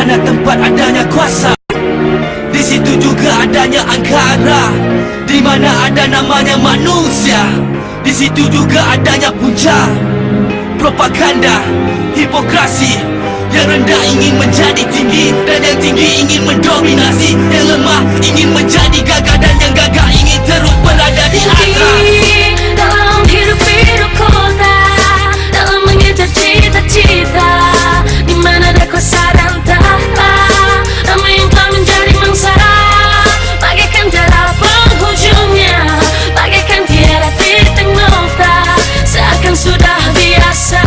mana tempat adanya kuasa, di situ juga adanya angkara. Di mana ada namanya manusia, di situ juga adanya punca. Propaganda, hipokrasi, yang rendah ingin menjadi tinggi, dan yang tinggi ingin mendominasi. Yang lemah ingin menjadi gagah, dan yang gagah ingin terus berada di atas. Dalam hidup kota, dalam mengejar cita-cita, di mana ada kuasa dan tahta, ramai yang telah menjadi mangsa, bagaikan tiada penghujungnya, bagaikan tiada titik nokta, seakan sudah biasa.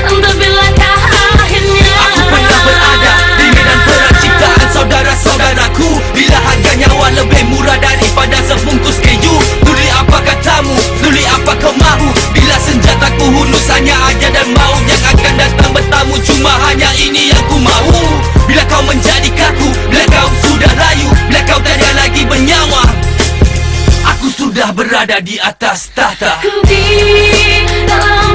Entah bilakah akhirnya. Aku pernah berada di medan perang ciptaan saudara-saudaraku, bila harga nyawa lebih murah daripada sebungkus keju. Tuli apa katamu, tuli apa kau mahu, bila senjataku hunus hanya aja dan maut yang akan datang bertamu. Cuma hanya ini yang ku mahu. Bila kau menjadi kaku, bila kau sudah layu, bila kau tiada lagi bernyawa, aku sudah berada di atas tahta. Di dalam